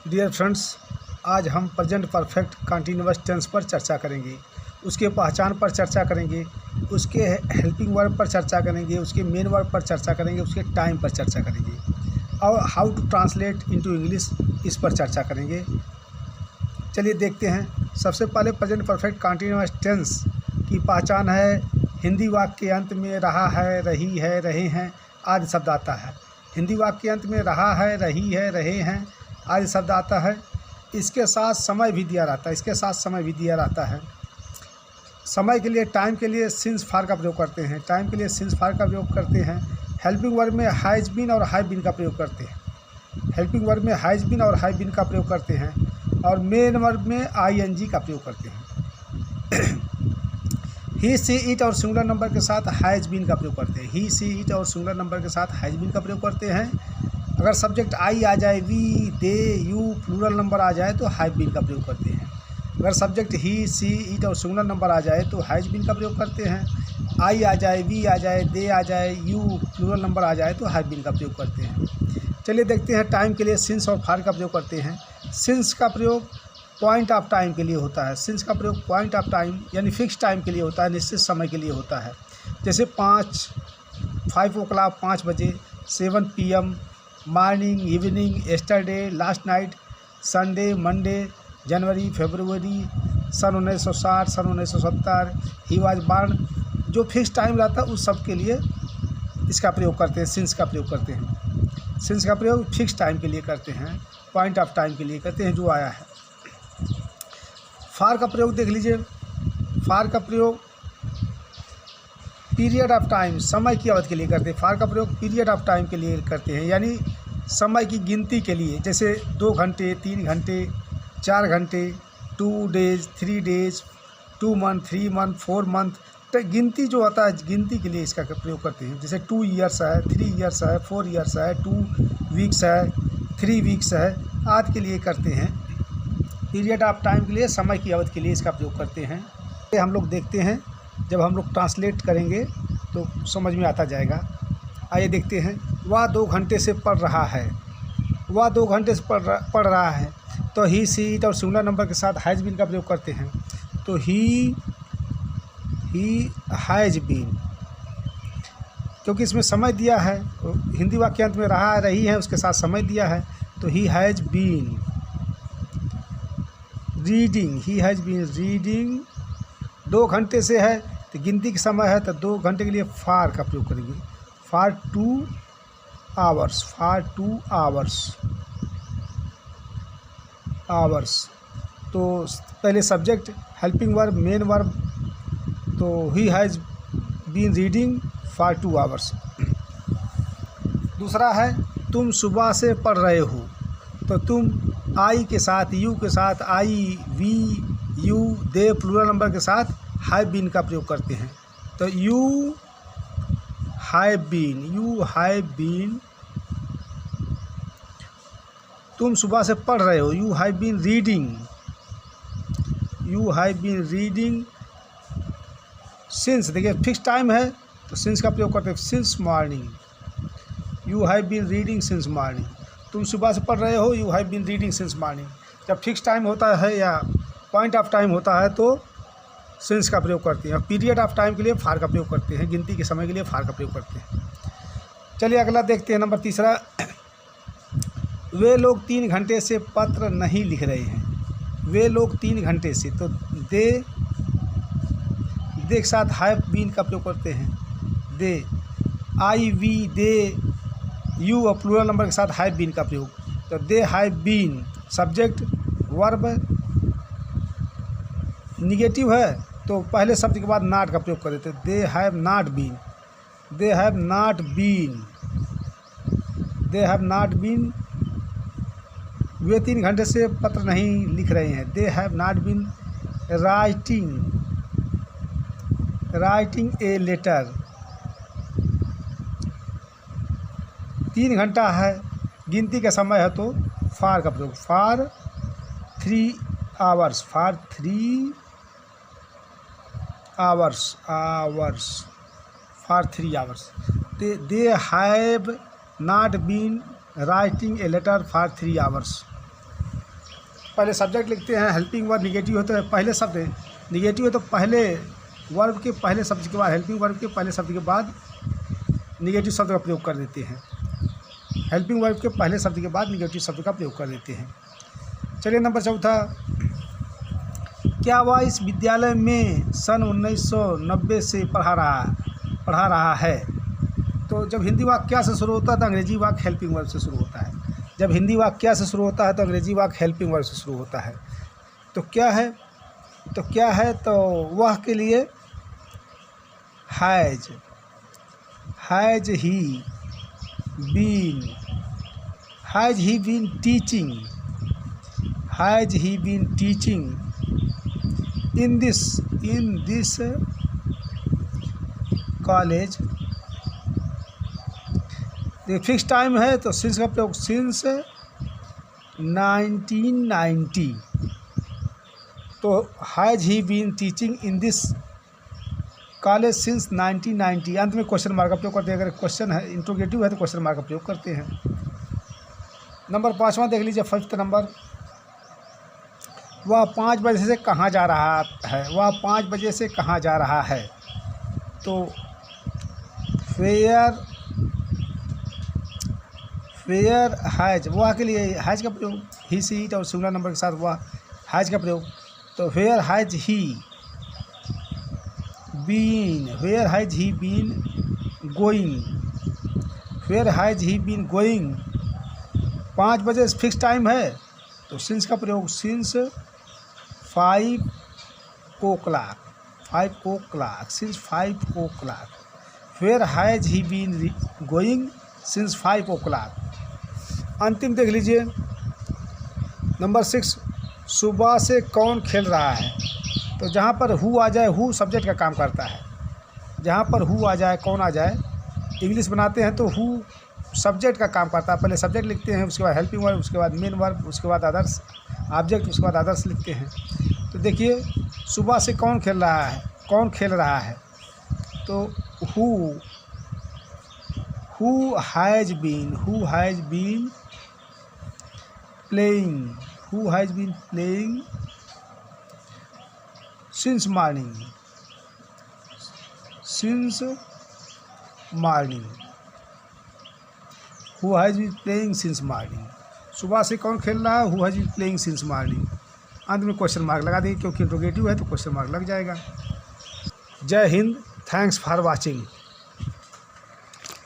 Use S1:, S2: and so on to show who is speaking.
S1: Dear friends, आज हम present perfect continuous tense पर चर्चा करेंगे। उसके पहचान पर चर्चा करेंगे, उसके हेल्पिंग वर्ब पर चर्चा करेंगे, उसके मेन वर्ब पर चर्चा करेंगे, उसके टाइम पर चर्चा करेंगे और how to translate into English इस पर चर्चा करेंगे। चलिए देखते हैं। सबसे पहले प्रेजेंट परफेक्ट कंटिन्यूअस टेंस की पहचान है हिंदी वाक्य के अंत में रहा है, रही है, रहे हैं आदि शब्द आता है। हिंदी वाक्य के अंत में रहा है, रही है, रहे हैं आदि शब्द आता है। इसके साथ समय भी दिया रहता है। समय के लिए, टाइम के लिए सिंस फार का प्रयोग करते हैं। टाइम के लिए सिंस फार का प्रयोग करते हैं। हेल्पिंग वर्ब में हैज़ बीन और हैव बीन का प्रयोग करते हैं। हेल्पिंग वर्ब में हैज़ बीन और हैव बीन का प्रयोग करते हैं और मेन वर्ब में आईएनजी का प्रयोग करते हैं। ही सी इट और सिंगुलर नंबर के साथ हैज़ बीन का प्रयोग करते हैं। ही सी इट और सिंगुलर नंबर के साथ हैज़ बीन का प्रयोग करते हैं। अगर सब्जेक्ट आई आ जाए, we, they, you, plural number आ जाए तो हैव बीन का प्रयोग करते हैं। अगर सब्जेक्ट ही, सी, इट और सिंगुलर नंबर आ जाए तो हैज़ बीन का प्रयोग करते हैं। आई आ जाए, वी आ जाए, दे आ जाए, यू प्लूरल नंबर आ जाए तो हैव बीन का प्रयोग करते हैं। चलिए देखते हैं। टाइम के लिए सिंस और फार का प्रयोग करते हैं। सिंस का प्रयोग पॉइंट ऑफ टाइम के लिए होता है। सिंस का प्रयोग पॉइंट ऑफ टाइम यानी फिक्स टाइम के लिए होता है, निश्चित समय के लिए होता है। जैसे 5 o'clock 5 बजे, 7 PM, morning, evening, yesterday, last night, Sunday, Monday, जनवरी, फरवरी, सन 1960, सन 1970, ही वाज बॉर्न। जो फिक्स टाइम रहता है उस सब के लिए इसका प्रयोग करते हैं, सिंस का प्रयोग करते हैं। सिंस का प्रयोग फिक्स टाइम के लिए करते हैं, पॉइंट ऑफ टाइम के लिए करते हैं जो आया है। फार का प्रयोग देख लीजिए। फार का प्रयोग पीरियड ऑफ टाइम, समय की अवधि के लिए करते हैं। फार का प्रयोग पीरियड ऑफ टाइम के लिए करते हैं यानी समय की गिनती के लिए। जैसे 2 घंटे, 3 घंटे, 4 घंटे, 2 days, 3 days, 2 month, 3 month, 4 month। तो गिनती जो होता है, गिनती के लिए इसका प्रयोग करते हैं। जैसे 2 years है, 3 years है, 4 years है, 2 weeks है, 3 weeks है आदि के लिए करते हैं। पीरियड ऑफ टाइम के लिए, समय की अवधि के लिए इसका प्रयोग करते हैं। ये हम लोग देखते हैं, जब हम लोग ट्रांसलेट करेंगे तो समझ में आता जाएगा। आइए देखते हैं। वह 2 घंटे से पढ़ रहा है। वह 2 घंटे से पढ़ रहा है तो ही, सी, इट और सिंगुलर नंबर के साथ हैज़ बीन का प्रयोग करते हैं। तो ही हैज़ बीन, क्योंकि इसमें समय दिया है। हिंदी वाक्यांत में रहा, रही है, उसके साथ समय दिया है तो he has been reading. He has been reading. 2 घंटे से है तो गिनती का समय है तो 2 घंटे के लिए फार का प्रयोग करेंगे। For 2 hours, for 2 hours, hours. तो पहले subject, helping verb, main verb. तो he has been reading for 2 hours। दूसरा है तुम सुबह से पढ़ रहे हो। तो तुम आई के साथ, यू के साथ, I, we, you, they plural number के साथ हैव बीन का प्रयोग करते हैं। तो यू हैव बीन, तुम सुबह से पढ़ रहे हो। You have been reading since. देखिए फिक्स टाइम है तो सिंस का प्रयोग करते हैं। Since morning, you have been reading since morning. तुम सुबह से पढ़ रहे हो, you have been reading since morning. जब फिक्स टाइम होता है या पॉइंट ऑफ टाइम होता है तो सिंस का प्रयोग करते हैं। और पीरियड ऑफ टाइम के लिए फार का प्रयोग करते हैं, गिनती के समय के लिए फार का प्रयोग करते हैं। चलिए अगला देखते हैं। नंबर 3। वे लोग 3 घंटे से पत्र नहीं लिख रहे हैं। वे लोग 3 घंटे से, तो दे के साथ हैव बीन का प्रयोग करते हैं। They, I, we, they, you और प्लूरल नंबर के साथ हैव बीन का प्रयोग। तो they have been, subject, verb negative है तो पहले शब्द के बाद नॉट का प्रयोग कर देते। They have not been, they have not been. वे 3 घंटे से पत्र नहीं लिख रहे हैं। They have not been writing a letter. 3 घंटा है, गिनती का समय है तो फार का प्रयोग। For 3 hours, for 3 hours, for 3 hours। They have not been writing a letter for 3 hours। पहले सब्जेक्ट लिखते हैं, हेल्पिंग वर्ब निगेटिव होता है, पहले शब्द निगेटिव है तो पहले वर्ब के पहले शब्द के बाद, हेल्पिंग वर्ब के पहले शब्द के बाद निगेटिव शब्द का प्रयोग कर देते हैं। हेल्पिंग वर्ब के पहले शब्द के बाद निगेटिव शब्द का प्रयोग कर देते हैं। चलिए नंबर चौथा, क्या वह इस विद्यालय में सन 1990 से पढ़ा रहा है? तो जब हिंदी वाक्य क्या से शुरू होता है तो अंग्रेजी वाक्य हेल्पिंग वर्ब से शुरू होता है। जब हिंदी वाक्य क्या से शुरू होता है तो अंग्रेजी वाक्य हेल्पिंग वर्ब से शुरू होता है। तो क्या है तो वह के लिए has he been teaching in this college. Fix time है तो सिंस का प्रयोग सिंस 1990। तो has he been teaching in this college since 1990। अंत में क्वेश्चन मार्क का प्रयोग करते हैं। अगर क्वेश्चन है इंट्रोगेटिव है तो क्वेश्चन मार्क का प्रयोग करते हैं। नंबर 5वां देख लीजिए, 5th नंबर, वह 5 बजे से कहाँ जा रहा है? वह 5 बजे से कहाँ जा रहा है? तो वेयर हैज, वह के लिए हैज का प्रयोग ही सी इट और सिंगुलर नंबर के साथ वह हैज का प्रयोग। तो where has he been going. 5 बजे फिक्स टाइम है तो सिंस का प्रयोग since 5 o'clock। Since 5 o'clock। Where has he been going since 5 o'clock। अंतिम देख लीजिए, नंबर 6, सुबह से कौन खेल रहा है? तो जहाँ पर हु आ जाए, हु सब्जेक्ट का काम करता है। जहाँ पर हु आ जाए, कौन आ जाए, इंग्लिश बनाते हैं तो हु सब्जेक्ट का काम करता है। पहले सब्जेक्ट लिखते हैं, उसके बाद हेल्पिंग वर्ब, उसके बाद मेन वर्ब, उसके बाद अदर्स ऑब्जेक्ट, उसके बाद अदर्स लिखते हैं। तो देखिए, सुबह से कौन खेल रहा है? तो who has been playing since morning। Who has been playing since morning। सुबह से कौन खेल रहा है? Who has been playing since morning। अंत में क्वेश्चन मार्क लगा देंगे, क्योंकि इंट्रोगेटिव है तो क्वेश्चन मार्क लग जाएगा। जय हिंद, थैंक्स फॉर वॉचिंग।